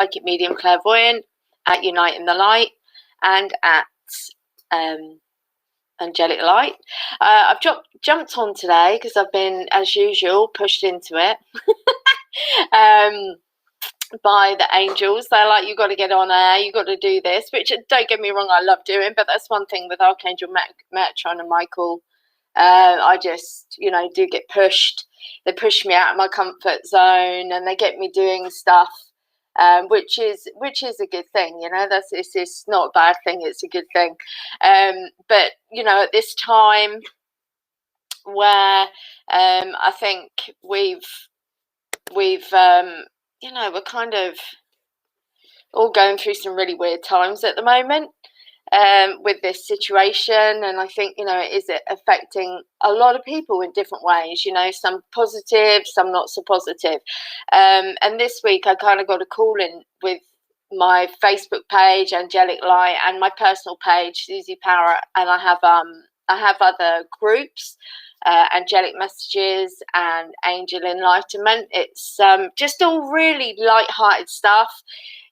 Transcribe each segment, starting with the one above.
Psychic Medium Clairvoyant, at Uniting the Light, and at Angelic Light. I've jumped on today because I've been, as usual, pushed into it by the angels. They're like, you got to get on air, you got to do this, which, don't get me wrong, I love doing, but that's one thing with Archangel Metatron and Michael. I just, do get pushed. They push me out of my comfort zone, and they get me doing stuff, which is a good thing. It's not a bad thing. It's a good thing. But at this time where I think we're kind of all going through some really weird times at the moment. With this situation, and I think it is affecting a lot of people in different ways, some positive, some not so positive, and this week I kind of got a call in with my Facebook page, Angelic Light, and my personal page, Suzi Parrett, and I have other groups, Angelic Messages and Angel Enlightenment. It's just all really light-hearted stuff.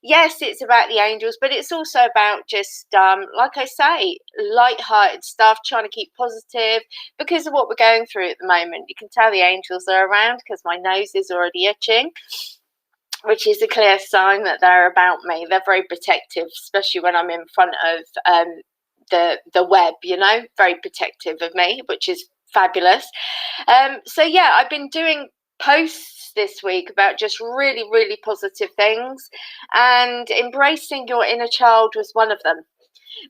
Yes, it's about the angels, but it's also about just, like I say, light-hearted stuff, trying to keep positive because of what we're going through at the moment. You can tell the angels are around because my nose is already itching, which is a clear sign that they're about me. They're very protective, especially when I'm in front of the web, very protective of me, which is fabulous. So, yeah, I've been doing posts this week about just really, really positive things, and embracing your inner child was one of them.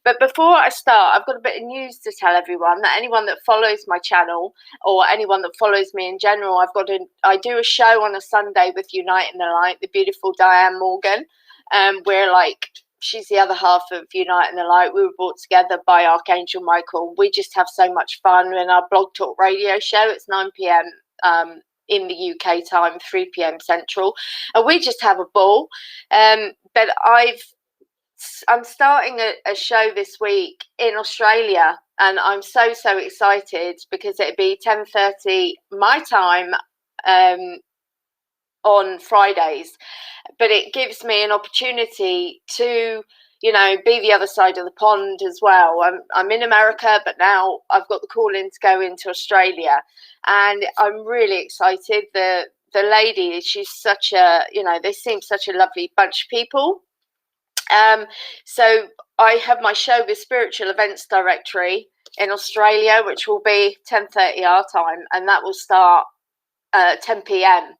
But before I start, I've got a bit of news to tell everyone, that anyone that follows my channel or anyone that follows me in general, I do a show on a Sunday with Uniting the Light, the beautiful Diane Morgan. She's the other half of Uniting the Light. We were brought together by Archangel Michael. We just have so much fun in our blog talk radio show. It's 9 p.m. In the UK time, 3 p.m. Central, and we just have a ball. But I'm starting a show this week in Australia, and I'm so excited because it'll be 10:30 my time on Fridays, but it gives me an opportunity to be the other side of the pond as well. I'm in America, but now I've got the call in to go into Australia, and I'm really excited. The lady, she's such a, they seem such a lovely bunch of people. So I have my show with Spiritual Events Directory in Australia, which will be 10:30 our time, and that will start 10 p.m.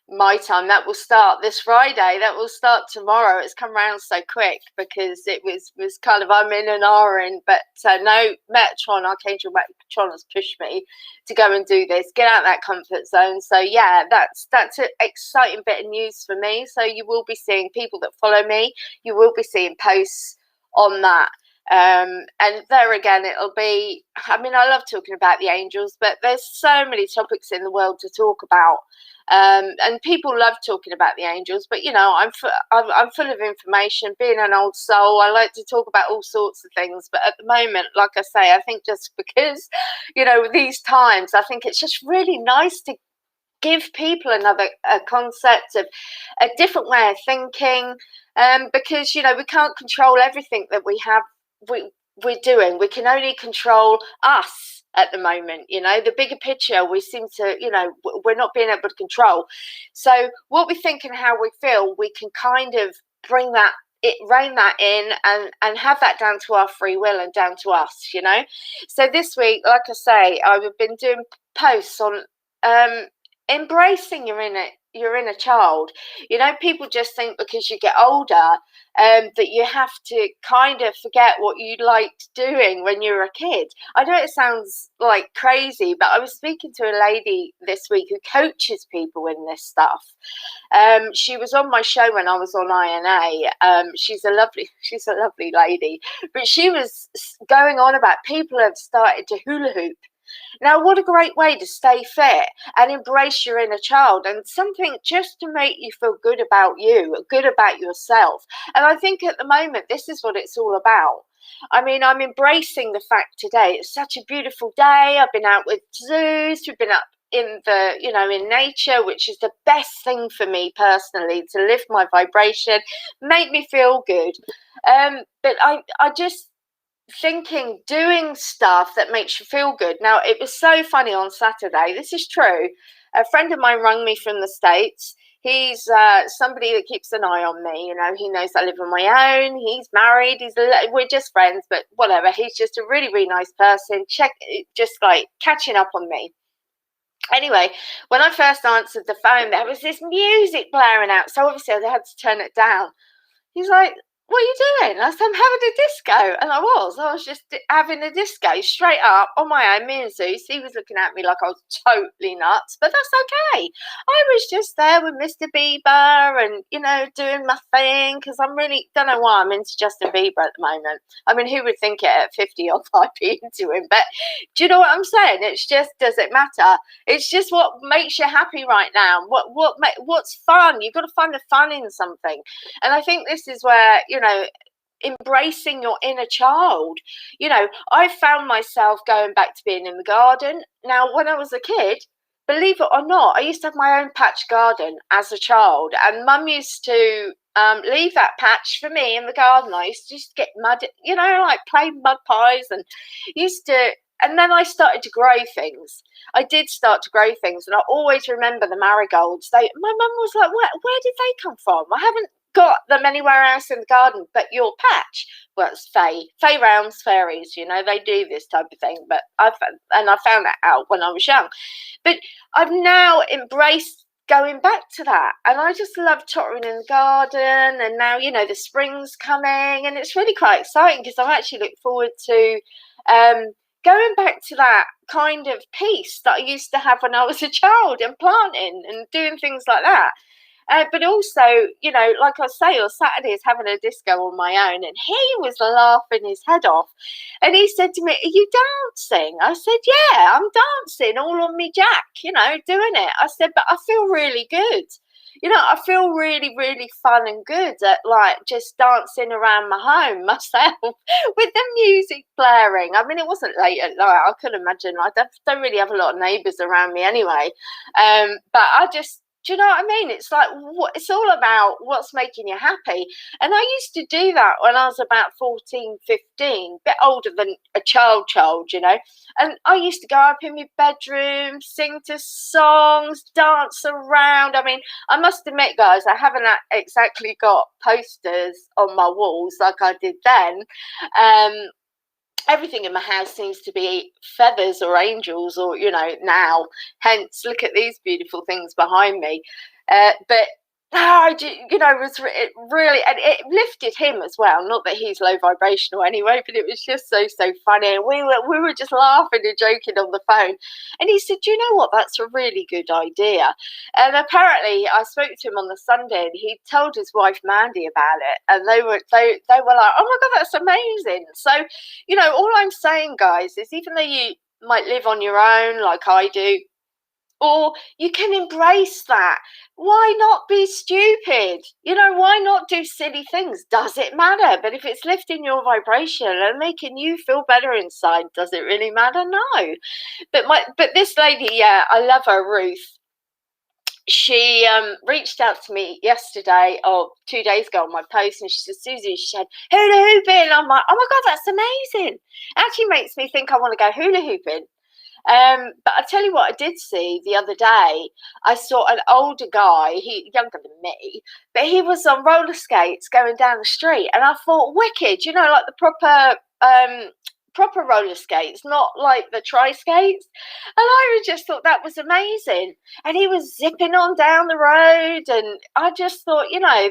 my time. That will start this Friday. That will start tomorrow. It's come around so quick because it was kind of I'm in and in, but no, Archangel Metatron has pushed me to go and do this, get out of that comfort zone. So yeah, that's an exciting bit of news for me. So you will be seeing people that follow me. You will be seeing posts on that. And there again, it'll be, I love talking about the angels, but there's so many topics in the world to talk about. And people love talking about the angels, but I'm full of information. Being an old soul, I like to talk about all sorts of things. But at the moment, like I say, I think just because these times, I think it's just really nice to give people a concept of a different way of thinking, because we can't control everything that we're doing. We can only control us at the moment. The bigger picture we seem to we're not being able to control. So what we think and how we feel, we can kind of rein that in and have that down to our free will and down to us. So this week, like I say, I've been doing posts on embracing your inner child. People just think because you get older that you have to kind of forget what you liked doing when you were a kid. I know it sounds like crazy, but I was speaking to a lady this week who coaches people in this stuff. She was on my show when I was on INA. She's a lovely lady, but she was going on about people have started to hula hoop. Now, what a great way to stay fit and embrace your inner child, and something just to make you feel good about you, good about yourself. And I think at the moment, this is what it's all about. I'm embracing the fact today, it's such a beautiful day. I've been out with Zeus, we've been up in the, you know, in nature, which is the best thing for me personally, to lift my vibration, make me feel good. But I just thinking doing stuff that makes you feel good. Now, it was so funny on Saturday. This is true. A friend of mine rang me from the States. He's somebody that keeps an eye on me. You know, he knows I live on my own. He's married. We're just friends, but whatever. He's just a really, really nice person. Just like catching up on me. Anyway, when I first answered the phone, there was this music blaring out. So obviously I had to turn it down. He's like, "What are you doing?" I said, "I'm having a disco." And I was just having a disco straight up on my own. Me and Zeus, he was looking at me like I was totally nuts, but that's okay. I was just there with Mr. Bieber and, you know, doing my thing, because I'm really, don't know why I'm into Justin Bieber at the moment. I mean, who would think it at 50 odd I'd be into him? But do you know what I'm saying? It's just, does it matter? It's just what makes you happy right now. What's fun? You've got to find the fun in something. And I think this is where, you know, embracing your inner child. You know, I found myself going back to being in the garden. Now, when I was a kid, believe it or not, I used to have my own patch garden as a child, and Mum used to leave that patch for me in the garden. I used to just get mud, you know, like play mud pies, and used to. And then I started to grow things. I did start to grow things, and I always remember the marigolds. My mum was like, where did they come from? I haven't got them anywhere else in the garden but your patch. Well, it's fey rounds, fairies, you know, they do this type of thing. But I found that out when I was young. But I've now embraced going back to that, and I just love tottering in the garden. And now, you know, the spring's coming, and it's really quite exciting, because I actually look forward to going back to that kind of peace that I used to have when I was a child, and planting and doing things like that. But also, you know, like I say, on Saturdays having a disco on my own, and he was laughing his head off. And he said to me, "Are you dancing?" I said, "Yeah, I'm dancing all on me jack, you know, doing it." I said, "But I feel really good. You know, I feel really, really fun and good at like just dancing around my home myself with the music blaring." I mean, it wasn't late at night. I could imagine. I don't really have a lot of neighbours around me anyway. But I just, do you know what I mean? It's like, it's all about what's making you happy. And I used to do that when I was about 14, 15, a bit older than a child, you know. And I used to go up in my bedroom, sing to songs, dance around. I mean, I must admit, guys, I haven't exactly got posters on my walls like I did then. Everything in my house seems to be feathers or angels, or, you know, now. Hence, look at these beautiful things behind me. But you know, it really, and it lifted him as well. Not that he's low vibrational anyway, but it was just so funny. And we were just laughing and joking on the phone. And he said, "Do you know what? That's a really good idea." And apparently, I spoke to him on the Sunday, and he told his wife Mandy about it, and they were like, "Oh my God, that's amazing!" So, you know, all I'm saying, guys, is even though you might live on your own, like I do, or you can embrace that. Why not be stupid? You know, why not do silly things? Does it matter? But if it's lifting your vibration and making you feel better inside, does it really matter? No. But this lady, yeah, I love her, Ruth. She reached out to me yesterday or 2 days ago on my post, and she said, "Suzi," she said, "hula hooping." I'm like, "Oh my God, that's amazing." Actually makes me think I want to go hula hooping. But I tell you what, I did see the other day. I saw an older guy, he younger than me, but he was on roller skates going down the street, and I thought, wicked, you know, like the proper roller skates, not like the tri skates. And I just thought that was amazing. And he was zipping on down the road, and I just thought, you know,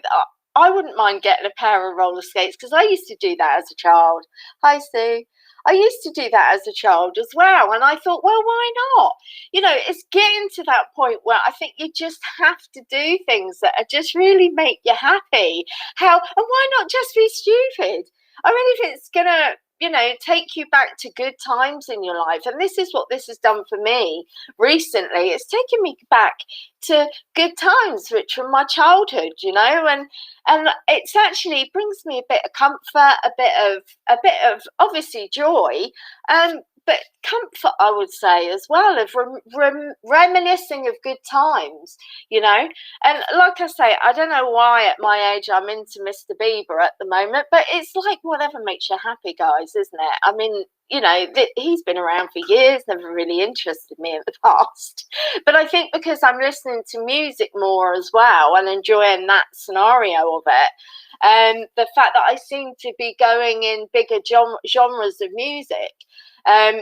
I wouldn't mind getting a pair of roller skates, because I used to do that as a child. Hi, Sue. I used to do that as a child as well. And I thought, well, why not? You know, it's getting to that point where I think you just have to do things that are just really make you happy. And why not just be stupid? I mean, if it's going to, you know, take you back to good times in your life. And this is what this has done for me recently. It's taken me back to good times, which were my childhood, you know, and it's actually brings me a bit of comfort, a bit of obviously joy. But but comfort, I would say, as well, of reminiscing of good times, you know. And like I say, I don't know why at my age I'm into Mr. Bieber at the moment, but it's like whatever makes you happy, guys, isn't it? I mean, you know, he's been around for years, never really interested me in the past. But I think because I'm listening to music more as well and enjoying that scenario of it, the fact that I seem to be going in bigger genres of music,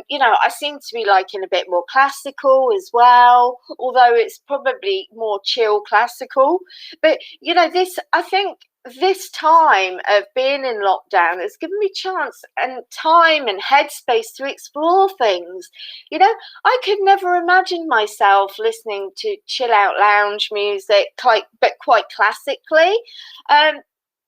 you know, I seem to be liking a bit more classical as well, although it's probably more chill classical. But, you know, I think this time of being in lockdown has given me chance and time and headspace to explore things. You know, I could never imagine myself listening to chill out lounge music, but quite classically.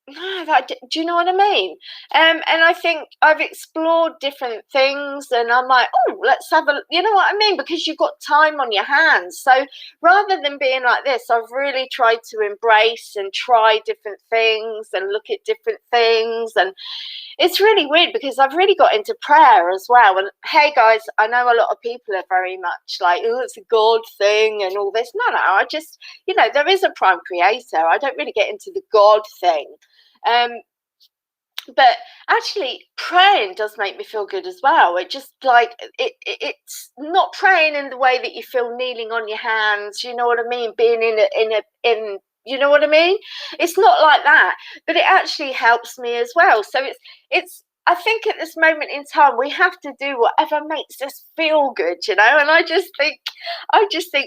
No, do you know what I mean? And I think I've explored different things, and I'm like, oh, let's have you know what I mean? Because you've got time on your hands. So rather than being like this, I've really tried to embrace and try different things and look at different things. And it's really weird because I've really got into prayer as well. And hey, guys, I know a lot of people are very much like, oh, it's a God thing and all this. No, I just, you know, there is a prime creator. I don't really get into the God thing. But actually praying does make me feel good as well. It just like it's not praying in the way that you feel kneeling on your hands, you know what I mean, being in you know what I mean, it's not like that, but it actually helps me as well. So it's I think at this moment in time we have to do whatever makes us feel good, you know. And I just think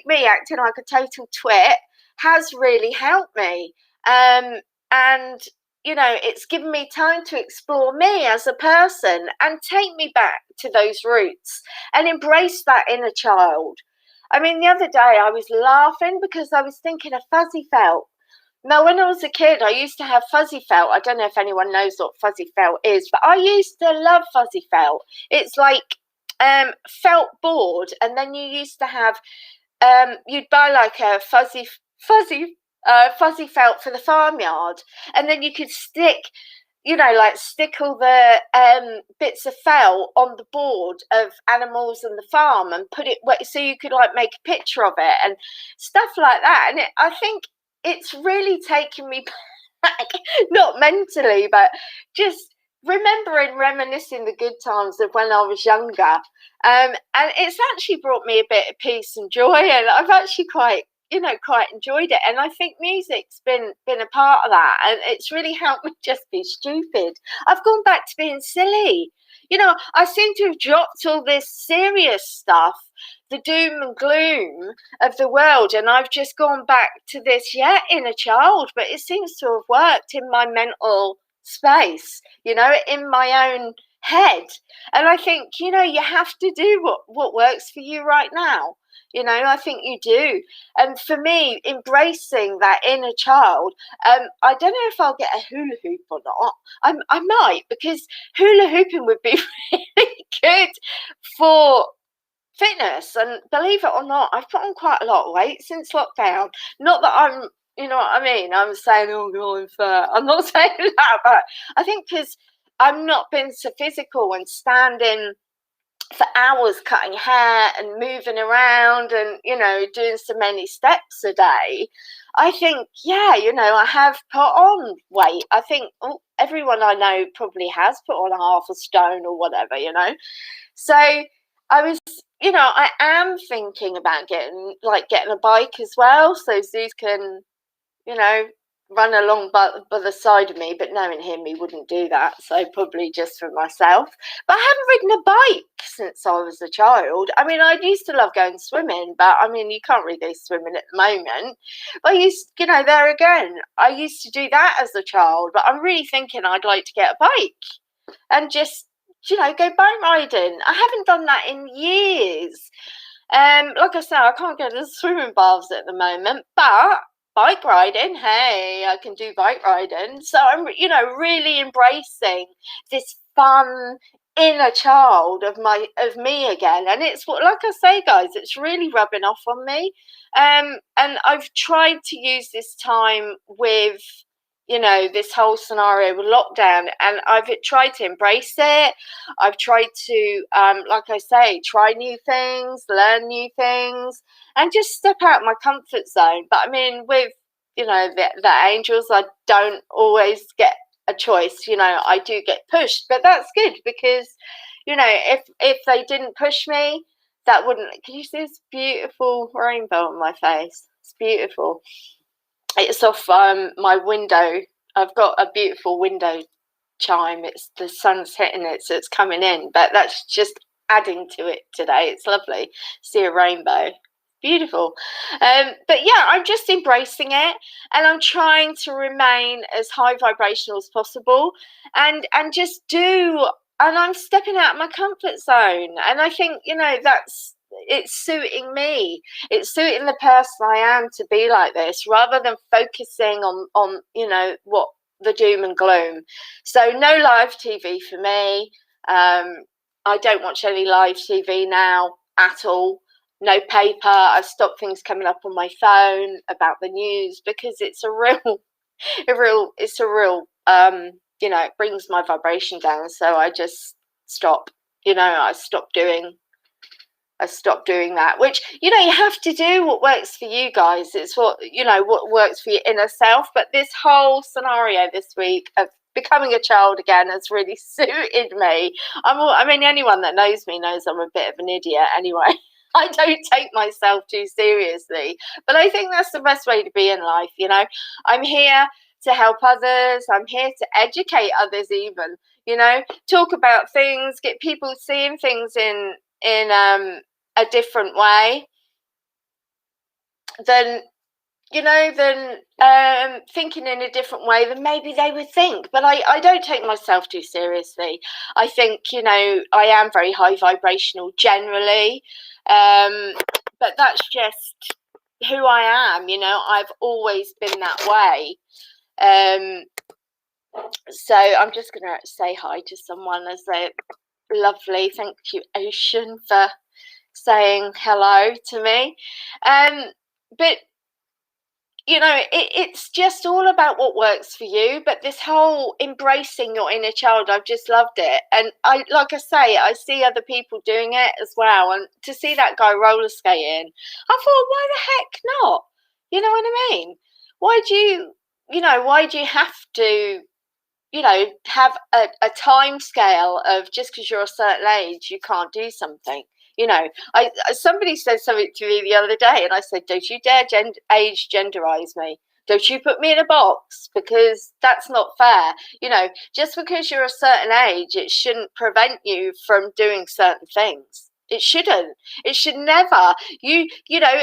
me acting like a total twit has really helped me. And you know, it's given me time to explore me as a person and take me back to those roots and embrace that inner child. I mean, the other day I was laughing because I was thinking of fuzzy felt. Now, when I was a kid, I used to have fuzzy felt. I don't know if anyone knows what fuzzy felt is, but I used to love fuzzy felt. It's like felt board, and then you used to have you'd buy like a fuzzy felt for the farmyard, and then you could stick, you know, like stick all the bits of felt on the board of animals in the farm and put it so you could like make a picture of it and stuff like that. And I think it's really taken me back, not mentally, but just reminiscing the good times of when I was younger. And it's actually brought me a bit of peace and joy, and I've actually quite enjoyed it. And I think music's been a part of that, and it's really helped me just be stupid. I've gone back to being silly. You know, I seem to have dropped all this serious stuff, the doom and gloom of the world, and I've just gone back to this inner child. But it seems to have worked in my mental space, you know, in my own head. And I think, you know, you have to do what works for you right now. You know, I think you do. And for me, embracing that inner child, I don't know if I'll get a hula hoop or not. I might, because hula hooping would be really good for fitness. And believe it or not, I've put on quite a lot of weight since lockdown. Not that I'm, you know what I mean? I'm saying, oh, God, I'm fat. I'm not saying that, but I think because I'm not being so physical and standing for hours cutting hair and moving around and, you know, doing so many steps a day, I think, yeah, you know, I have put on weight. I think everyone I know probably has put on half a stone or whatever, you know. So I was, you know, I am thinking about getting a bike as well, so Suze can, you know, run along by the side of me. But knowing him, he wouldn't do that, so probably just for myself. But I haven't ridden a bike since I was a child. I mean, I used to love going swimming, but I mean, you can't really go swimming at the moment. But I used, you know, there again, I used to do that as a child. But I'm really thinking I'd like to get a bike and just, you know, go bike riding. I haven't done that in years. Like I said, I can't go to the swimming baths at the moment, but bike riding, hey, I can do bike riding. So I'm, you know, really embracing this fun inner child of me again. And it's what, like I say, guys, it's really rubbing off on me. And I've tried to use this time with you know, this whole scenario with lockdown, and I've tried to embrace it. I've tried to, like I say, try new things, learn new things, and just step out of my comfort zone. But I mean, with, you know, the angels, I don't always get a choice. You know, I do get pushed, but that's good because, you know, if they didn't push me, that wouldn't. Can you see this beautiful rainbow on my face? It's beautiful. It's off my window. I've got a beautiful window chime. It's the sun's hitting it, so it's coming in. But that's just adding to it today. It's lovely. See a rainbow. Beautiful. But yeah, I'm just embracing it, and I'm trying to remain as high vibrational as possible, and just do. And I'm stepping out of my comfort zone, and I think, you know, it's suiting me. It's suiting the person I am to be like this, rather than focusing on you know, what the doom and gloom. So no live TV for me. I don't watch any live TV now at all. No paper. I've stopped things coming up on my phone about the news, because it's a real, you know, it brings my vibration down. So I just stop. You know, I stopped doing that, which, you know, you have to do what works for you guys. It's what, you know, what works for your inner self. But this whole scenario this week of becoming a child again has really suited me. I mean, anyone that knows me knows I'm a bit of an idiot anyway. I don't take myself too seriously, but I think that's the best way to be in life. You know, I'm here to help others. I'm here to educate others, even, you know, talk about things, get people seeing things in a different way than, you know, thinking in a different way than maybe they would think. But I don't take myself too seriously. I think, you know, I am very high vibrational generally, but that's just who I am. You know, I've always been that way. So I'm just gonna say hi to someone as they're lovely. Thank you, Ocean, for saying hello to me. But, you know, it's just all about what works for you. But this whole embracing your inner child, I've just loved it. And like I say, I see other people doing it as well. And to see that guy roller skating, I thought, why the heck not? You know what I mean? Why do you have to, you know, have a time scale of, just because you're a certain age, you can't do something? You know, somebody said something to me the other day, and I said, don't you dare age genderize me. Don't you put me in a box, because that's not fair. You know, just because you're a certain age, it shouldn't prevent you from doing certain things. It shouldn't. It should never. You know,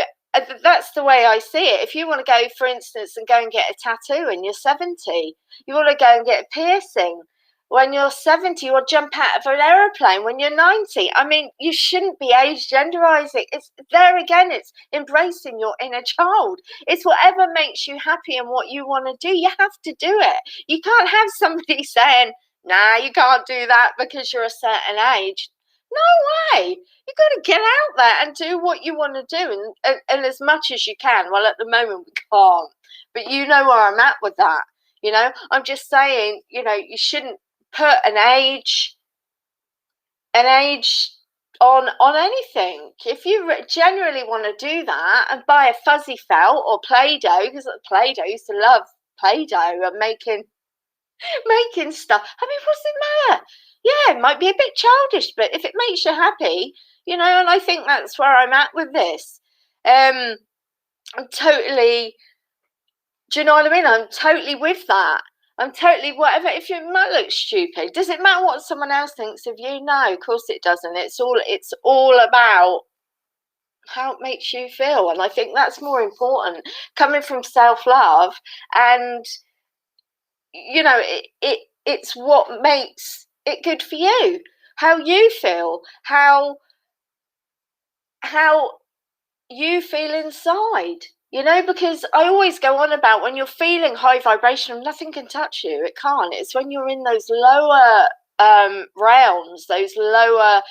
that's the way I see it. If you want to go, for instance, and go and get a tattoo and you're 70, you want to go and get a piercing when you're 70, or jump out of an aeroplane when you're 90. I mean, you shouldn't be age genderizing. It's there again, it's embracing your inner child. It's whatever makes you happy and what you want to do. You have to do it. You can't have somebody saying, nah, you can't do that because you're a certain age. No way. You've got to get out there and do what you want to do, and as much as you can. Well, at the moment we can't, but you know where I'm at with that. You know, I'm just saying, you know, you shouldn't put an age on anything. If you genuinely want to do that and buy a fuzzy felt or Play-Doh, because Play-Doh, used to love Play-Doh and making stuff. I mean, what's the matter? Yeah, it might be a bit childish, but if it makes you happy, you know, and I think that's where I'm at with this. I'm totally, do you know what I mean? I'm totally with that. I'm totally whatever. If you might look stupid, does it matter what someone else thinks of you? No, of course it doesn't. It's all about how it makes you feel, and I think that's more important, coming from self-love. And, you know, it's what makes it good for you, how you feel, how you feel inside. You know, because I always go on about, when you're feeling high vibration, nothing can touch you. It can't. It's when you're in those lower realms, those lower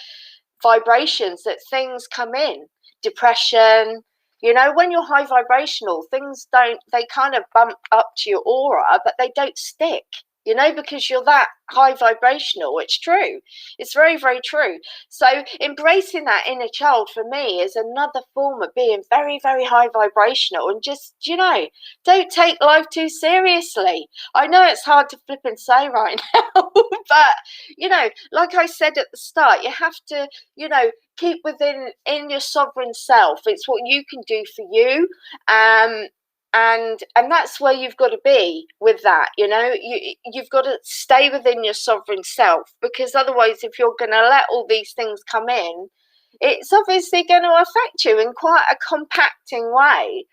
vibrations, that things come in. Depression, You know, when you're high vibrational, things they kind of bump up to your aura, but they don't stick, you know, because you're that high vibrational. It's true. It's very, very true. So embracing that inner child for me is another form of being very, very high vibrational, and just, you know, don't take life too seriously. I know it's hard to flip and say right now, but, you know, like I said at the start, you have to, you know, keep in your sovereign self. It's what you can do for you. And that's where you've got to be with that, you know. You've got to stay within your sovereign self, because otherwise, if you're going to let all these things come in, it's obviously going to affect you in quite a compacting way.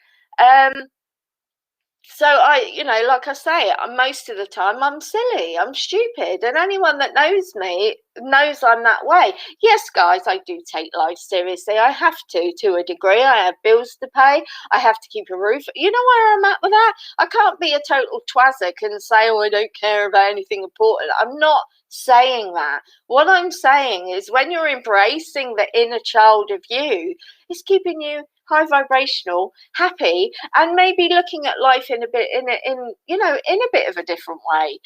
So I, you know, like I say, most of the time I'm silly, I'm stupid, and anyone that knows me knows I'm that way. Yes, guys, I do take life seriously. I have to a degree. I have bills to pay. I have to keep a roof. You know where I'm at with that? I can't be a total twazzock and say, oh, I don't care about anything important. I'm not saying that. What I'm saying is, when you're embracing the inner child of you, it's keeping you high vibrational, happy, and maybe looking at life in a bit in a bit of a different way,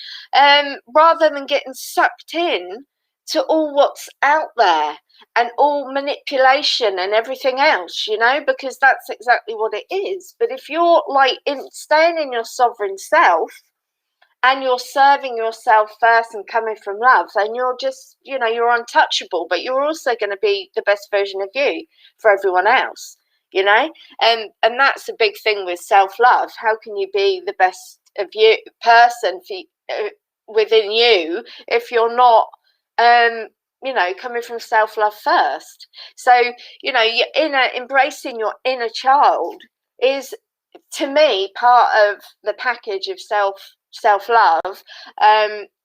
rather than getting sucked in to all what's out there and all manipulation and everything else, you know, because that's exactly what it is. But if you're like staying in your sovereign self, and you're serving yourself first and coming from love, then you're just, you know, you're untouchable, but you're also going to be the best version of you for everyone else, you know. And that's a big thing with self-love. How can you be the best of you person within you if you're not you know, coming from self-love first? So, you know, embracing your inner child is, to me, part of the package of self-love,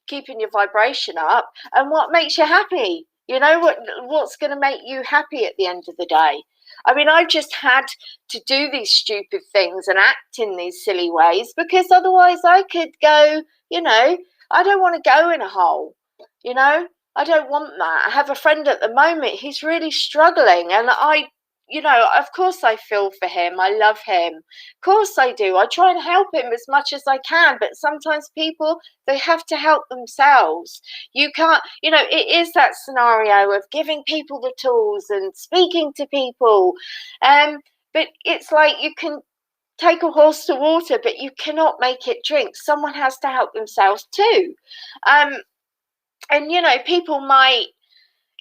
keeping your vibration up, and what makes you happy. You know, what's going to make you happy at the end of the day. I mean, I've just had to do these stupid things and act in these silly ways, because otherwise I could go, you know, I don't want to go in a hole, you know. I don't want that. I have a friend at the moment, he's really struggling, and you know, of course I feel for him. I love him. Of course I do. I try and help him as much as I can, but sometimes people, they have to help themselves. You can't, you know, it is that scenario of giving people the tools and speaking to people. But it's like, you can take a horse to water, but you cannot make it drink. Someone has to help themselves too. And, you know, people might,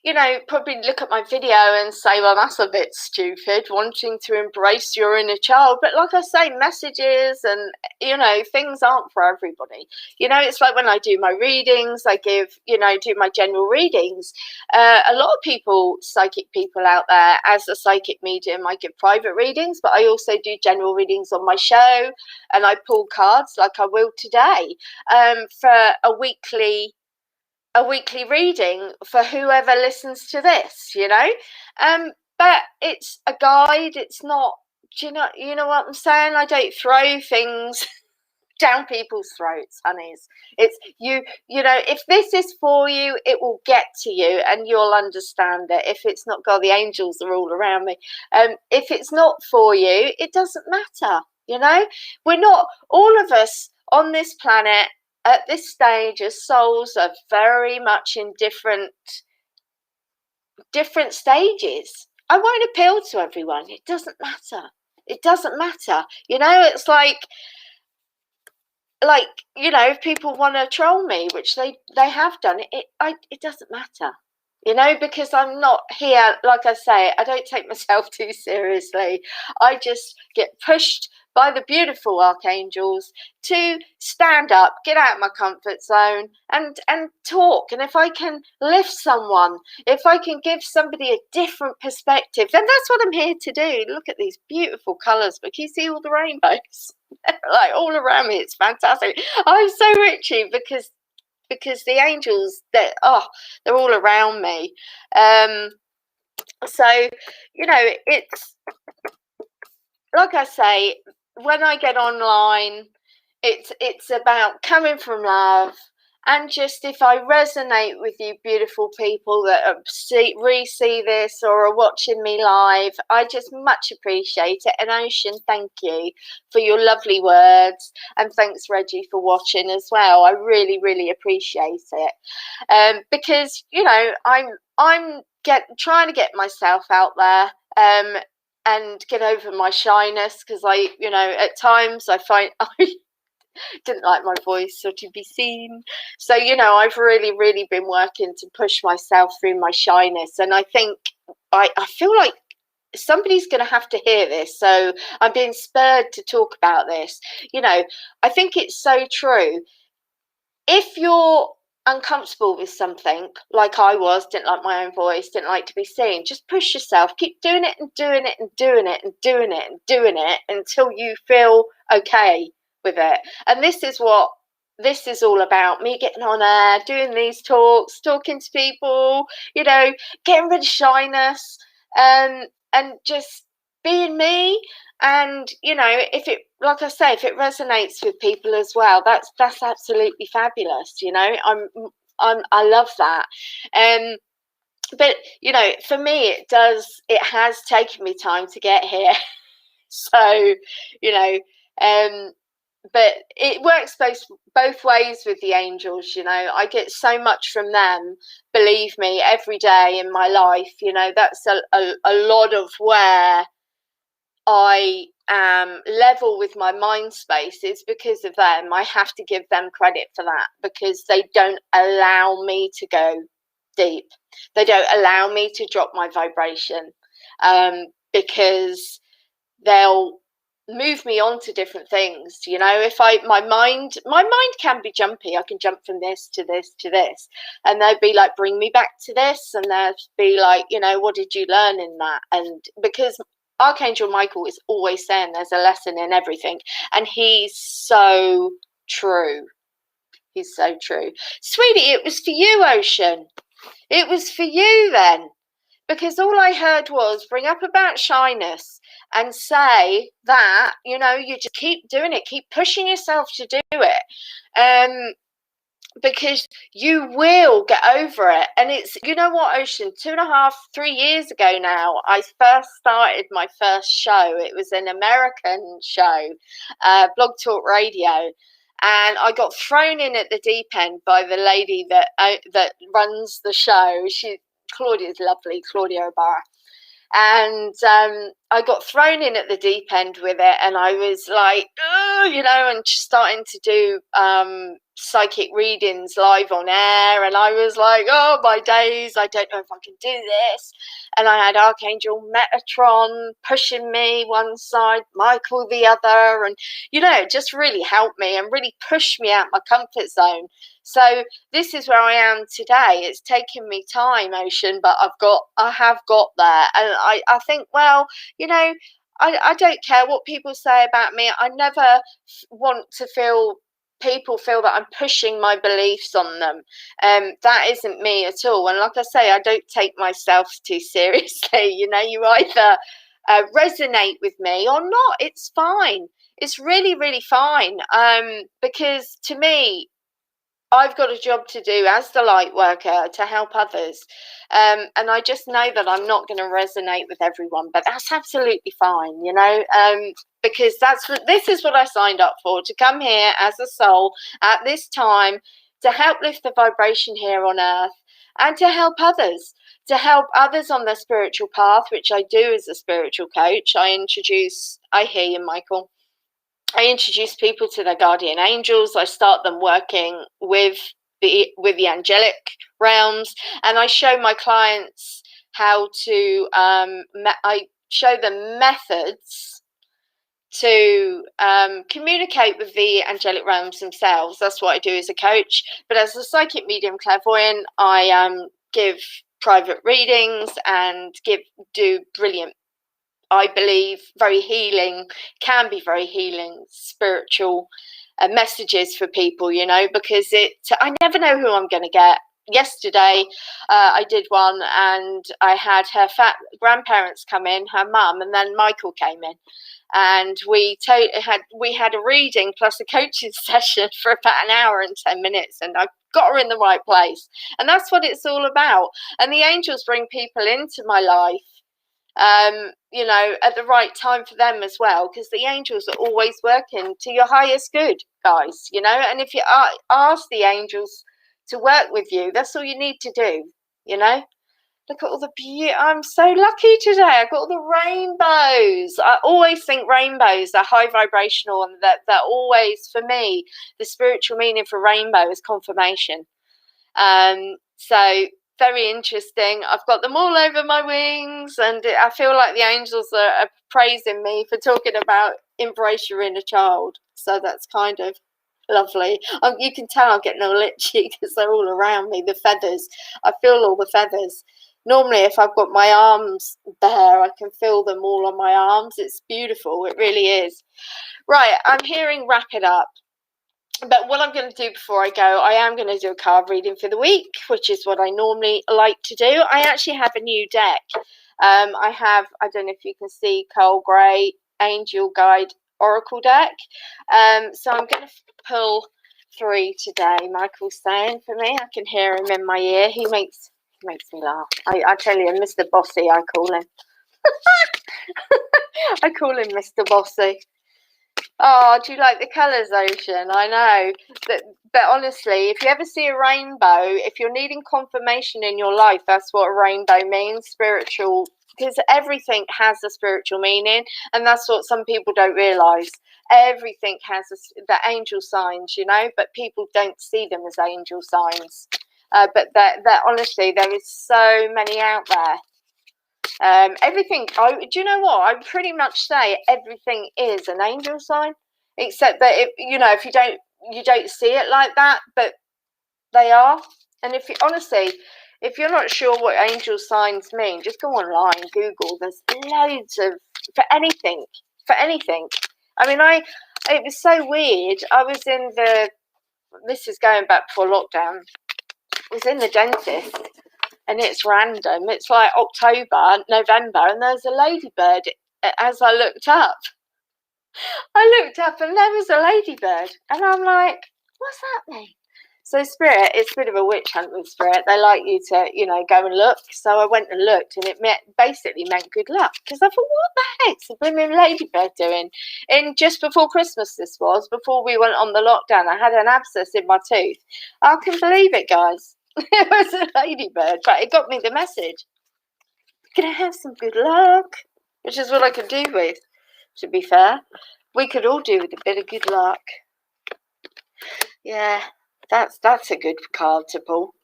you know, probably look at my video and say, well, that's a bit stupid, wanting to embrace your inner child. But like I say, messages and, you know, things aren't for everybody. You know, it's like when I do my readings, I give, you know, do my general readings. A lot of people, psychic people out there, as a psychic medium, I give private readings, but I also do general readings on my show, and I pull cards like I will today, for a weekly reading for whoever listens to this, you know. But it's a guide. It's not, do you know what I'm saying? I don't throw things down people's throats, honeys. It's you know, if this is for you, it will get to you and you'll understand it. If it's not, God, the angels are all around me. If it's not for you, it doesn't matter, you know. We're not, all of us on this planet at this stage as souls are very much in different stages. I won't appeal to everyone. It doesn't matter. It doesn't matter. You know, it's like, you know, if people want to troll me, which they have done, it doesn't matter. You know, because I'm not here, like I say, I don't take myself too seriously. I just get pushed by the beautiful archangels to stand up, get out of my comfort zone, and talk. And if I can lift someone, if I can give somebody a different perspective, then that's what I'm here to do. Look at these beautiful colours, but can you see all the rainbows? Like all around me, it's fantastic. I'm so itchy because the angels, they're all around me. So, you know, it's like I say, when I get online, it's about coming from love And just if I resonate with you beautiful people that re-see this or are watching me live, I just much appreciate it. And Ocean, thank you for your lovely words, and thanks Reggie for watching as well. I really, really appreciate it, because I'm trying to get myself out there, and get over my shyness, because at times I find I didn't like my voice or to be seen. So, I've really, really been working to push myself through my shyness. And I think I feel like somebody's going to have to hear this. So I'm being spurred to talk about this. I think it's so true. If you're uncomfortable with something, like I was, didn't like my own voice, didn't like to be seen, just push yourself, keep doing it and doing it and doing it and doing it and doing it until you feel okay with it. And this is what this is all about, me getting on air, doing these talks, talking to people, getting rid of shyness, and just being me. And if it, like I say, if it resonates with people as well, that's absolutely fabulous. I love that. But for me, it has taken me time to get here. So but it works both ways with the angels. I get so much from them, believe me, every day in my life. That's a lot of where I am level with my mind space is because of them. I have to give them credit for that, because they don't allow me to go deep. They don't allow me to drop my vibration, because they'll move me on to different things. If my mind can be jumpy. I can jump from this to this to this, and they'd be like, bring me back to this, and they'd be like, what did you learn in that? And because Archangel Michael is always saying there's a lesson in everything, and he's so true. He's so true. Sweetie, it was for you, Ocean. It was for you then. Because all I heard was bring up about shyness and say that, you just keep doing it, keep pushing yourself to do it. Because you will get over it. And it's, what, Ocean, 2.5, 3 years ago now, I first started my first show. It was an American show, Blog Talk Radio. And I got thrown in at the deep end by the lady that runs the show. Claudia's lovely, Claudia O'Barra. And I got thrown in at the deep end with it, and I was like, and starting to do psychic readings live on air, and I was like, oh my days, I don't know if I can do this. And I had Archangel Metatron pushing me one side, Michael the other, and it just really helped me and really pushed me out my comfort zone. So this is where I am today. It's taken me time, Ocean, but I have got there. And I think, well, I don't care what people say about me. I never want to people feel that I'm pushing my beliefs on them. That isn't me at all. And like I say, I don't take myself too seriously. You either resonate with me or not. It's fine. It's really, really fine. Because to me, I've got a job to do as the light worker to help others. And I just know that I'm not going to resonate with everyone, but that's absolutely fine, because this is what I signed up for, to come here as a soul at this time to help lift the vibration here on earth and to help others on their spiritual path, which I do as a spiritual coach. I hear you, Michael. I introduce people to their guardian angels. I start them working with the angelic realms, and I show my clients how to. I show them methods to communicate with the angelic realms themselves. That's what I do as a coach. But as a psychic medium clairvoyant, I give private readings and do brilliant, I believe, can be very healing spiritual messages for people, because I never know who I'm going to get. yesterday I did one, and I had her grandparents come in, her mum, and then Michael came in, and we had a reading plus a coaching session for about an hour and 10 minutes, and I got her in the right place. And that's what it's all about. And the angels bring people into my life, at the right time for them as well, because the angels are always working to your highest good, guys, and if you ask the angels to work with you, that's all you need to do. Look at all the beauty. I'm so lucky today. I got all the rainbows. I always think rainbows are high vibrational, and that they're always, for me, the spiritual meaning for rainbow is confirmation. So very interesting. I've got them all over my wings, and I feel like the angels are praising me for talking about embrace your inner child. So that's kind of lovely. You can tell I'm getting all itchy because they're all around me. The feathers, I feel all the feathers. Normally, if I've got my arms bare, I can feel them all on my arms. It's beautiful. It really is. Right, I'm hearing wrap it up. But what I'm going to do before I go, I am going to do a card reading for the week, which is what I normally like to do. I actually have a new deck. I don't know if you can see, Carl Gray Angel Guide Oracle deck. So I'm going to pull 3 today. Michael's saying for me, I can hear him in my ear. He makes me laugh. I tell you, Mr. Bossy, I call him. I call him Mr. Bossy. Oh, do you like the colours, Ocean? I know. But honestly, if you ever see a rainbow, if you're needing confirmation in your life, that's what a rainbow means, spiritual, because everything has a spiritual meaning, and that's what some people don't realise. Everything has the angel signs, but people don't see them as angel signs. But honestly, there is so many out there. Everything. Do you know what? I pretty much say everything is an angel sign, except that if you don't see it like that, but they are. And if you're not sure what angel signs mean, just go online, Google. There's loads of for anything. I mean, it was so weird. I was in this is going back before lockdown. I was in the dentist. And it's random. It's like October, November, and there's a ladybird. As I looked up, and there was a ladybird, and I'm like, "What's that mean?" So Spirit, it's a bit of a witch hunt with Spirit. They like you to, go and look. So I went and looked, and it basically meant good luck. Because I thought, what the heck's a blooming ladybird doing? Just before Christmas, this was before we went on the lockdown. I had an abscess in my tooth. I can believe it, guys. It was a ladybird, but it got me the message. Can I have some good luck? Which is what I could do with, to be fair. We could all do with a bit of good luck. Yeah, that's a good card to pull.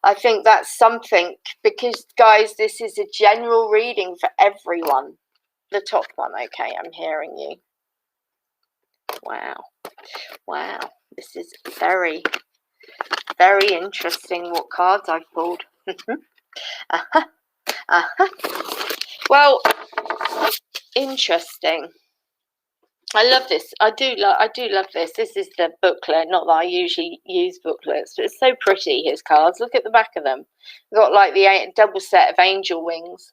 I think that's something, because, guys, this is a general reading for everyone. The top one, okay, I'm hearing you. Wow, this is very, very interesting what cards I've pulled. Well, interesting. I love this. I do love this. This is the booklet. Not that I usually use booklets, but it's so pretty. His cards. Look at the back of them. We've got like the double set of angel wings,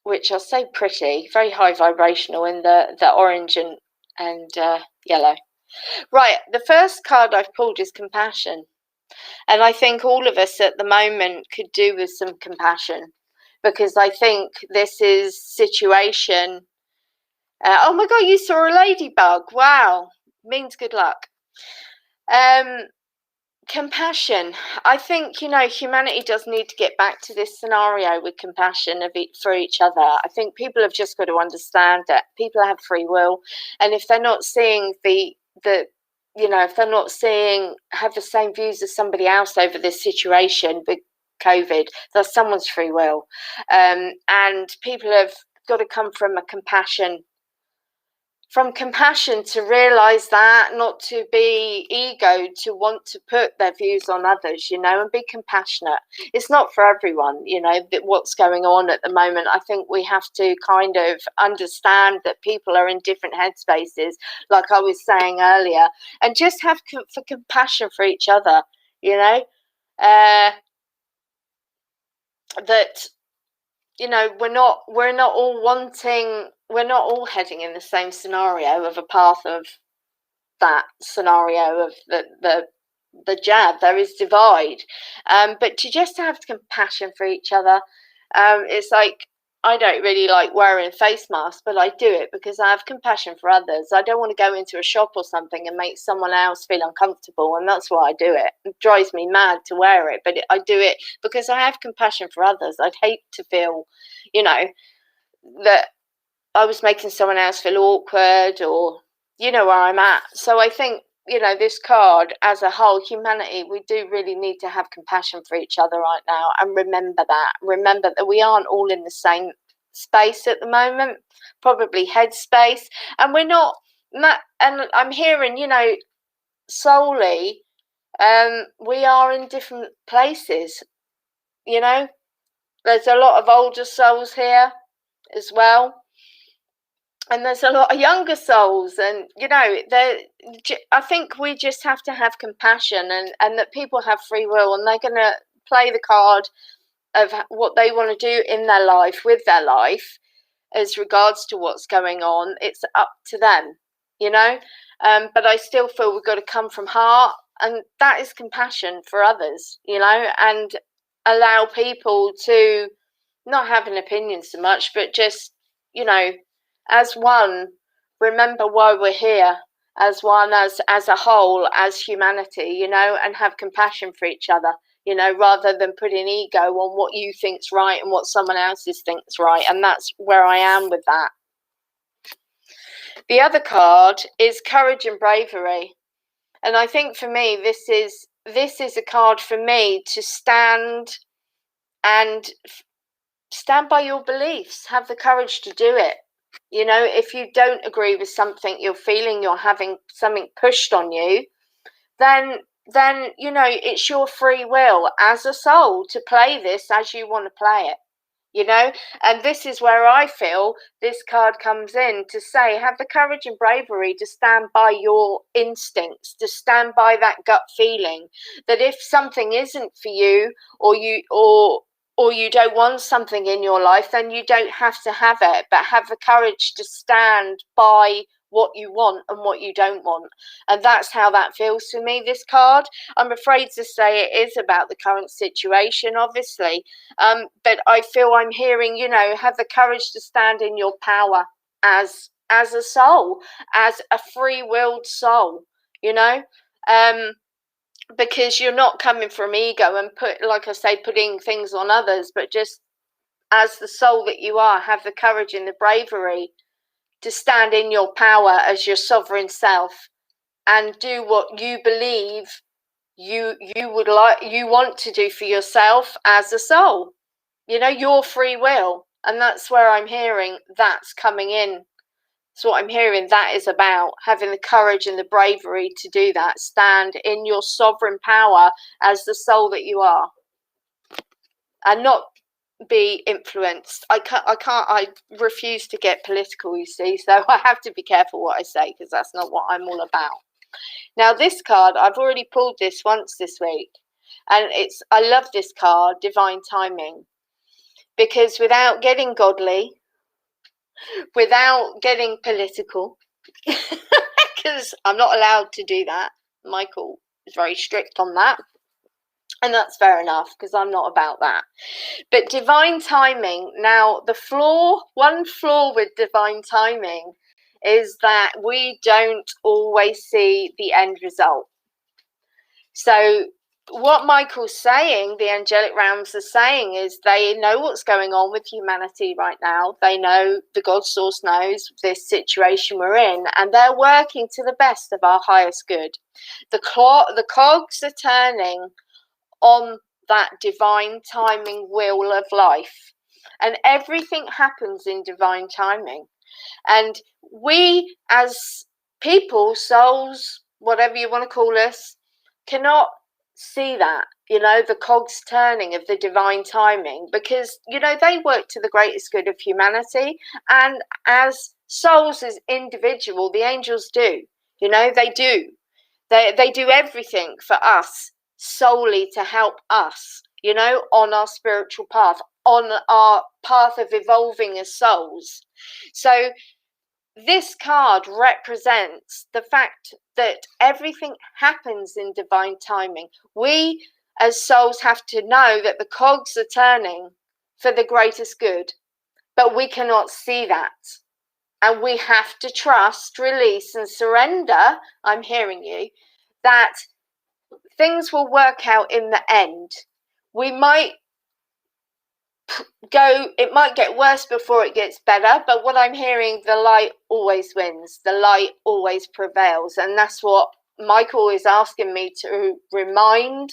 which are so pretty, very high vibrational in the orange and yellow. Right, the first card I've pulled is compassion. And I think all of us at the moment could do with some compassion, because I think this is situation. Oh my God, you saw a ladybug. Wow, means good luck. Compassion. I think, humanity does need to get back to this scenario with compassion for each other. I think people have just got to understand that people have free will. And if they're not seeing if they're not have the same views as somebody else over this situation with COVID, that's someone's free will. And people have got to come from compassion to realise that, not to be egoed, to want to put their views on others, and be compassionate. It's not for everyone, what's going on at the moment. I think we have to kind of understand that people are in different headspaces, like I was saying earlier, and just have compassion for each other. you know, that, you know, we're not all heading in the same scenario of a path of that scenario of the jab. There is divide, but to just have compassion for each other. It's like, I don't really like wearing face masks, but I do it because I have compassion for others. I don't want to go into a shop or something and make someone else feel uncomfortable, and that's why I do it. It drives me mad to wear it, but I do it because I have compassion for others. I'd hate to feel, you know, that I was making someone else feel awkward, or, you know, where I'm at. So I think, you know, this card as a whole, humanity, we do really need to have compassion for each other right now, and remember that we aren't all in the same space at the moment, probably headspace, and we're not, and I'm hearing, you know, solely, we are in different places, you know. There's a lot of older souls here as well, and there's a lot of younger souls, and, you know, I think we just have to have compassion, and that people have free will, and they're going to play the card of what they want to do in their life, with their life, as regards to what's going on. It's up to them, you know. But I still feel we've got to come from heart, and that is compassion for others, you know, and allow people to not have an opinion so much, but just, you know, as one, remember why we're here, as one, as a whole, as humanity, you know, and have compassion for each other, you know, rather than putting ego on what you think's right and what someone else's thinks right. And that's where I am with that. The other card is Courage and Bravery, and I think for me this is a card for me to stand by your beliefs, have the courage to do it. You know, if you don't agree with something, you're feeling you're having something pushed on you, then, you know, it's your free will as a soul to play this as you want to play it, you know. And this is where I feel this card comes in to say, have the courage and bravery to stand by your instincts, to stand by that gut feeling, that if something isn't for you, or you don't want something in your life, then you don't have to have it, but have the courage to stand by what you want and what you don't want. And that's how that feels to me, this card. I'm afraid to say it is about the current situation, obviously, but I feel I'm hearing, you know, have the courage to stand in your power as a soul, as a free-willed soul, you know. Because you're not coming from ego and like I say, putting things on others, but just as the soul that you are, have the courage and the bravery to stand in your power as your sovereign self and do what you believe you want to do for yourself as a soul, you know, your free will. And that's where I'm hearing that's coming in. So what I'm hearing that is about, having the courage and the bravery to do that, stand in your sovereign power as the soul that you are, and not be influenced. I refuse to get political, you see, so I have to be careful what I say, because that's not what I'm all about. Now this card, I've already pulled this once this week, and I love this card, Divine Timing, because without getting godly, without getting political, because I'm not allowed to do that. Michael is very strict on that, and that's fair enough, because I'm not about that. But divine timing, now one flaw with divine timing is that we don't always see the end result. So what Michael's saying, the angelic realms are saying, is they know what's going on with humanity right now. They know, the God source knows this situation we're in, and they're working to the best of our highest good. The cogs are turning on that divine timing wheel of life, and everything happens in divine timing. And we as people, souls, whatever you want to call us, cannot see that, you know, the cogs turning of the divine timing, because, you know, they work to the greatest good of humanity. And as souls, as individual, the angels do, you know, they do everything for us solely to help us, you know, on our spiritual path, on our path of evolving as souls. So this card represents the fact that everything happens in divine timing. We as souls have to know that the cogs are turning for the greatest good, but we cannot see that. And we have to trust, release, and surrender, I'm hearing you, that things will work out in the end. We might it might get worse before it gets better, but what I'm hearing, the light always wins. The light always prevails. And that's what Michael is asking me to remind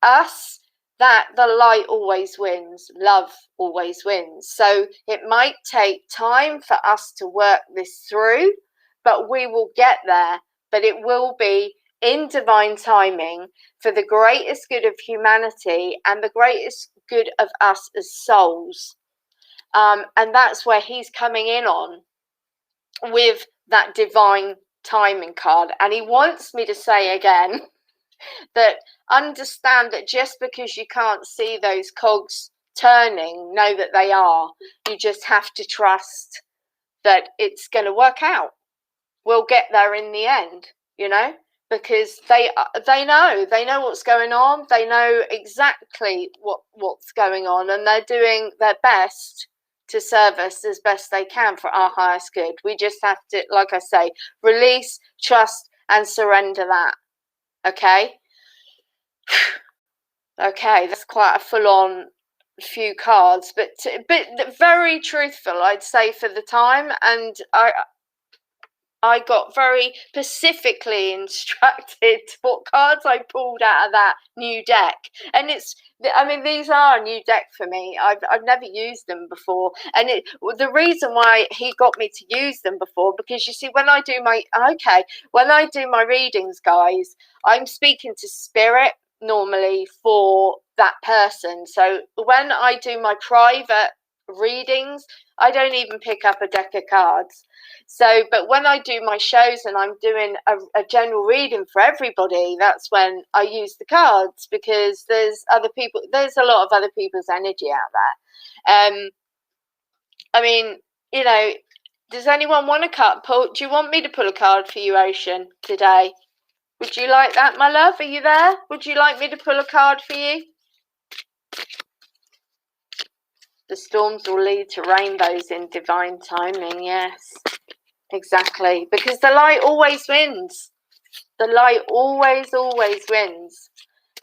us, that the light always wins, love always wins. So it might take time for us to work this through, but we will get there. But it will be in divine timing for the greatest good of humanity and the greatest good of us as souls. And that's where he's coming in on with that divine timing card. And he wants me to say again that understand that just because you can't see those cogs turning, know that they are. You just have to trust that it's going to work out. We'll get there in the end, you know, because they know what's going on. They know exactly what's going on, and they're doing their best to serve us as best they can for our highest good. We just have to, like I say, release, trust, and surrender that. Okay. Okay, that's quite a full-on few cards, but very truthful, I'd say, for the time. And I got very specifically instructed what cards I pulled out of that new deck. And I mean, these are a new deck for me. I've never used them before. And the reason why he got me to use them before, because you see, when I do my readings, guys, I'm speaking to spirit normally for that person. So when I do my private readings, I don't even pick up a deck of cards. So, but when I do my shows and I'm doing a general reading for everybody, that's when I use the cards, because there's a lot of other people's energy out there. I mean, you know, does anyone want to pull? Do you want me to pull a card for you, Ocean, today? Would you like that, my love? Are you there? Would you like me to pull a card for you? The storms will lead to rainbows in divine timing. Yes, exactly. Because the light always wins. The light always wins.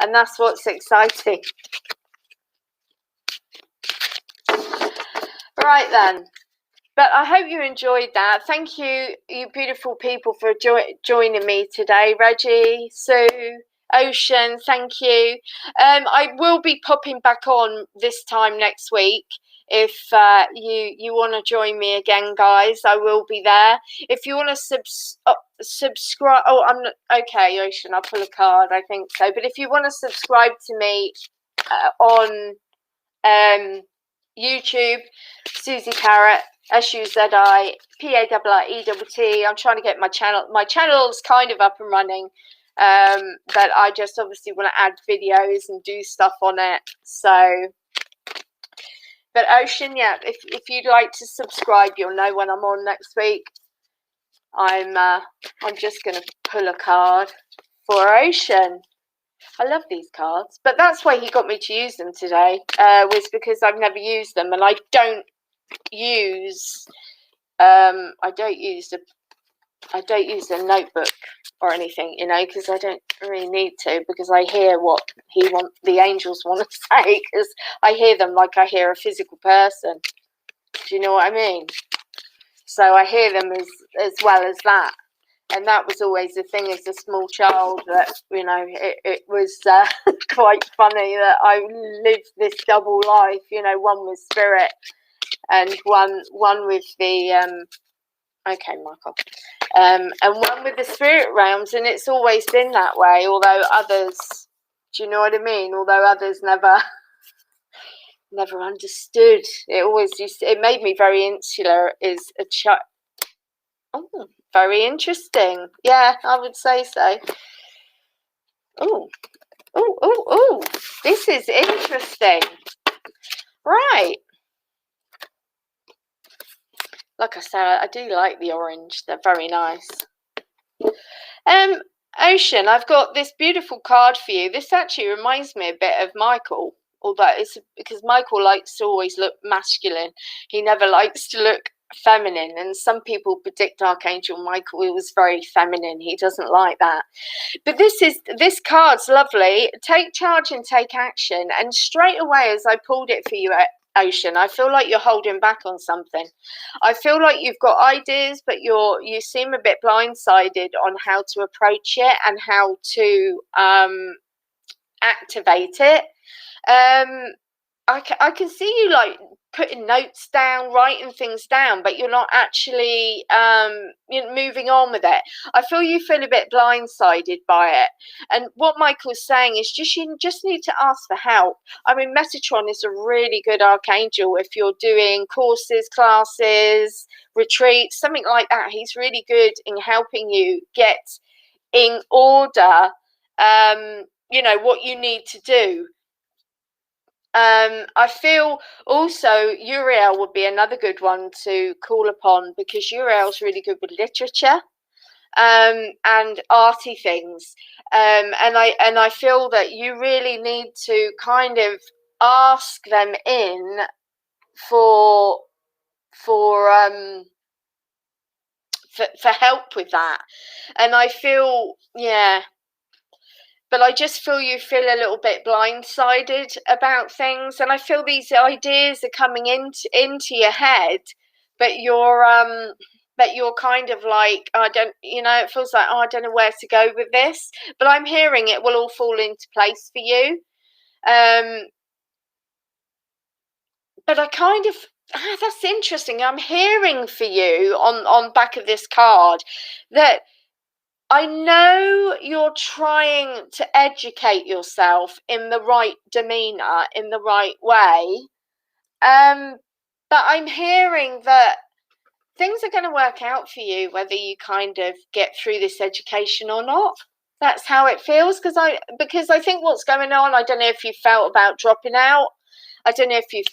And that's what's exciting. Right then. But I hope you enjoyed that. Thank you, you beautiful people, for joining me today. Reggie, Sue, Ocean, thank you. I will be popping back on this time next week. If you want to join me again, guys, I will be there. If you want to subscribe, I'm not okay, Ocean. I'll pull a card, I think so. But if you want to subscribe to me on YouTube, Suzi Parrett, SUZI I'm trying to get my channel's kind of up and running, but I just obviously want to add videos and do stuff on it. So, but Ocean, yeah, if you'd like to subscribe, you'll know when I'm on next week. I'm just gonna pull a card for Ocean. I love these cards, but that's why he got me to use them today, was because I've never used them, and I don't use a notebook or anything, you know, because I don't really need to, because I hear what the angels want to say, because I hear them like I hear a physical person. Do you know what I mean? So I hear them as well as that. And that was always the thing as a small child, that, you know, it was quite funny that I lived this double life, you know, one with spirit and one with the okay, Michael, and one with the spirit realms. And it's always been that way, although others, do you know what I mean? Although others never understood. It made me very insular as a child. Oh, very interesting. Yeah, I would say so. Oh, This is interesting. Right. Like I said, I do like the orange. They're very nice. Ocean, I've got this beautiful card for you. This actually reminds me a bit of Michael, although it's because Michael likes to always look masculine. He never likes to look feminine, and some people predict Archangel Michael was very feminine. He doesn't like that. But this card's lovely. Take charge and take action. And straight away, as I pulled it for you, Ocean, I feel like you're holding back on something. I feel like you've got ideas, but you seem a bit blindsided on how to approach it and how to activate it. I can see you like putting notes down, writing things down, but you're not actually moving on with it. I feel you feel a bit blindsided by it. And what Michael's saying is you just need to ask for help. I mean, Metatron is a really good archangel if you're doing courses, classes, retreats, something like that. He's really good in helping you get in order, what you need to do. I feel also Uriel would be another good one to call upon, because Uriel's really good with literature and arty things. And I feel that you really need to kind of ask them in for help with that. And I feel, but I just feel you feel a little bit blindsided about things, and I feel these ideas are coming into your head, but you're kind of like, it feels like, I don't know where to go with this, but I'm hearing it will all fall into place for you. But I kind of, that's interesting. I'm hearing for you on back of this card that I know you're trying to educate yourself in the right demeanor, in the right way. But I'm hearing that things are going to work out for you, whether you kind of get through this education or not. That's how it feels, because I think what's going on, I don't know if you felt about dropping out. I don't know if you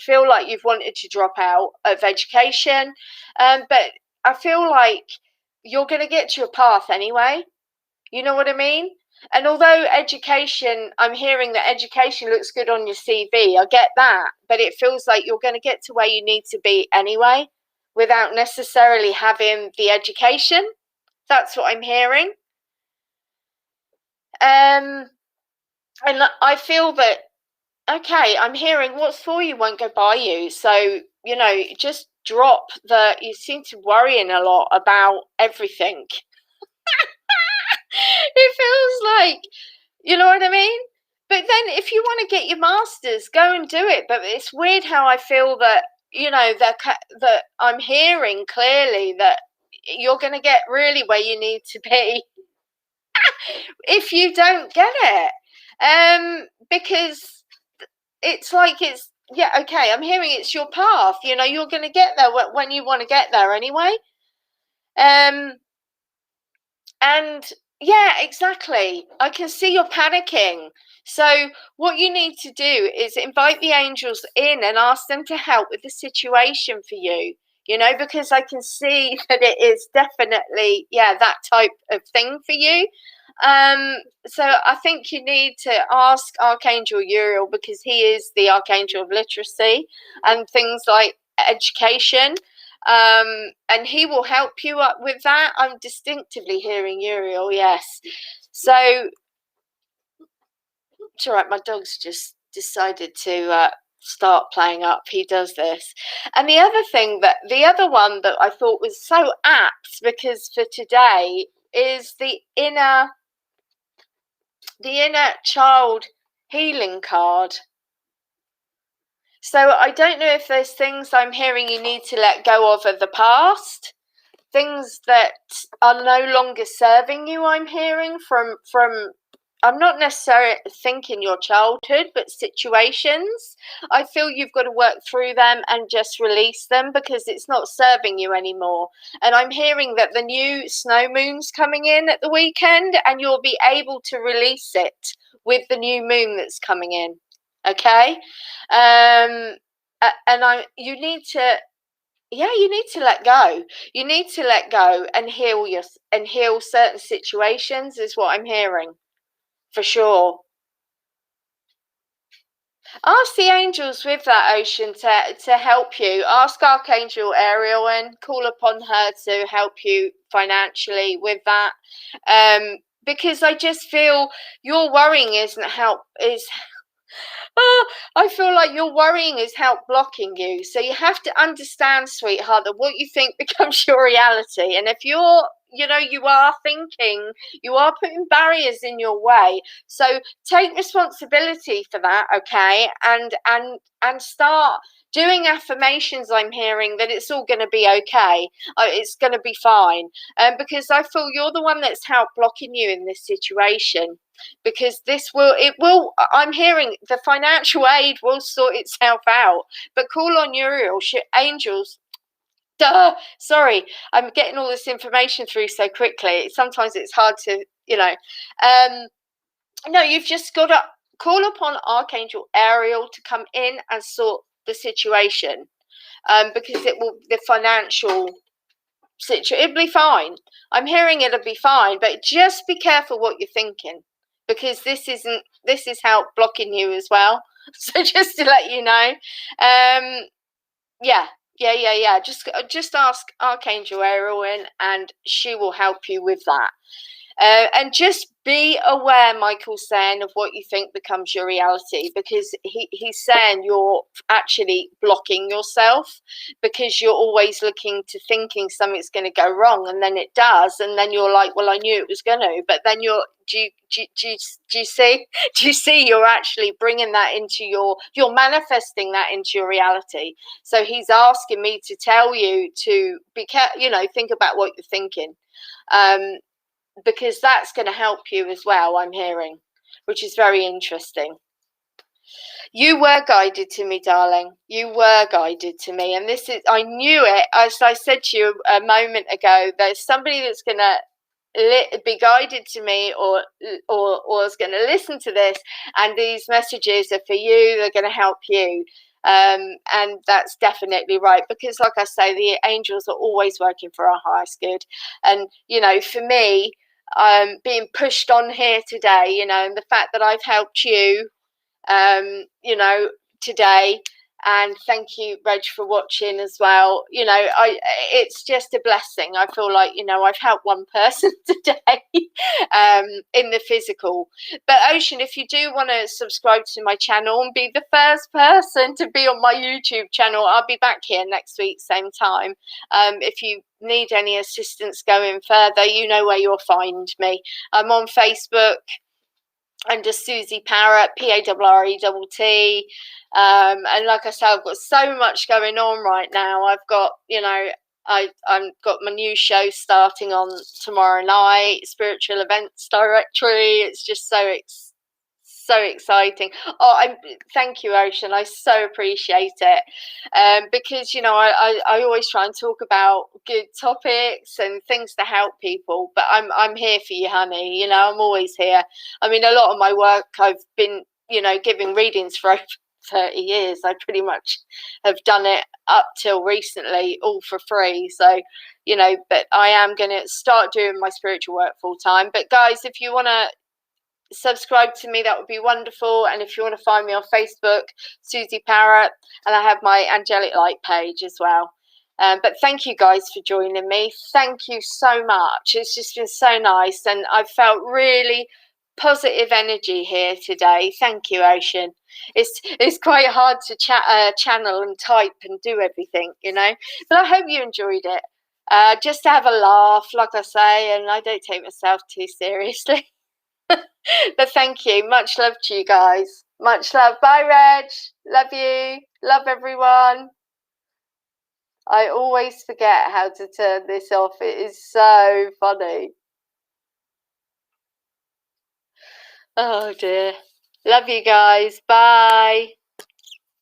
feel like you've wanted to drop out of education. But I feel like you're going to get to a path anyway. You know what I mean? And although education, I'm hearing that education looks good on your CV, I get that, but it feels like you're going to get to where you need to be anyway, without necessarily having the education. That's what I'm hearing. And I feel that, okay, I'm hearing what's for you won't go by you. So, just drop you seem to worrying a lot about everything. It feels like, you know what I mean? But then if you want to get your master's, go and do it. But it's weird how I feel that, that I'm hearing clearly that you're going to get really where you need to be if you don't get it. Because it's like okay, I'm hearing it's your path. You're going to get there when you want to get there anyway. And yeah, exactly. I can see you're panicking. So what you need to do is invite the angels in and ask them to help with the situation for you, because I can see that it is definitely, that type of thing for you. So I think you need to ask Archangel Uriel, because he is the Archangel of literacy and things like education. And he will help you up with that. I'm distinctively hearing Uriel, yes. So it's all right, my dog's just decided to start playing up. He does this. And the other one that I thought was so apt, because for today, is the inner child healing card. So I don't know if there's things I'm hearing you need to let go of the past, things that are no longer serving you. I'm hearing from I'm not necessarily thinking your childhood, but situations. I feel you've got to work through them and just release them, because it's not serving you anymore. And I'm hearing that the new snow moon's coming in at the weekend, and you'll be able to release it with the new moon that's coming in. Okay, and you need to. Yeah, you need to let go. You need to let go and heal certain situations, is what I'm hearing, for sure. Ask the angels with that, Ocean, to help you. Ask Archangel Uriel and call upon her to help you financially with that. Because I just feel your worrying I feel like your worrying is help blocking you. So you have to understand, sweetheart, that what you think becomes your reality. And if you are thinking, you are putting barriers in your way. So take responsibility for that, okay? And start doing affirmations. I'm hearing that it's all going to be okay. It's going to be fine. Because I feel you're the one that's helped blocking you in this situation, because I'm hearing the financial aid will sort itself out, but call on Uriel, angels. Sorry, I'm getting all this information through so quickly, sometimes it's hard to no, you've just got to call upon Archangel Uriel to come in and sort the situation, because the financial it'll be fine. I'm hearing it'll be fine, but just be careful what you're thinking, because this is help blocking you as well. So just to let you know, yeah. Just ask Archangel Uriel and she will help you with that. And just be aware, Michael's saying, of what you think becomes your reality, because he's saying you're actually blocking yourself, because you're always looking to thinking something's going to go wrong, and then it does, and then you're like, well, I knew it was going to, but then do you see you're actually bringing that into you're manifesting that into your reality. So he's asking me to tell you to be careful, think about what you're thinking. Because that's going to help you as well, I'm hearing, which is very interesting. You were guided to me, darling. You were guided to me. And I knew it, as I said to you a moment ago, there's somebody that's going to be guided to me or is going to listen to this, and these messages are for you. They're going to help you. And that's definitely right, because like I say, the angels are always working for our highest good. And for me, being pushed on here today, and the fact that I've helped you, today, and thank you, Reg, for watching as well. It's just a blessing. I feel like, I've helped one person today, in the physical. But Ocean, if you do want to subscribe to my channel and be the first person to be on my YouTube channel, I'll be back here next week, same time. If you need any assistance going further, you know where you'll find me. I'm on Facebook under Suzi Parrett, Parrett. And like I said, I've got so much going on right now. I've got, I've got my new show starting on tomorrow night, Spiritual Events Directory. It's just so exciting. Thank you, Ocean. I so appreciate it. Because I always try and talk about good topics and things to help people, but I'm here for you, honey. I'm always here. I mean, a lot of my work, I've been giving readings for over 30 years. I pretty much have done it up till recently all for free. So but I am going to start doing my spiritual work full time. But guys, if you want to subscribe to me, that would be wonderful. And if you want to find me on Facebook, Suzi Parrett, and I have my Angelic Light page as well. But thank you guys for joining me. Thank you so much. It's just been so nice, and I've felt really positive energy here today. Thank you, Ocean. It's quite hard to channel and type and do everything, but I hope you enjoyed it. Just to have a laugh, like I say, and I don't take myself too seriously. But thank you. Much love to you guys. Much love. Bye, Reg. Love you. Love everyone. I always forget how to turn this off. It is so funny. Oh dear. Love you guys. Bye.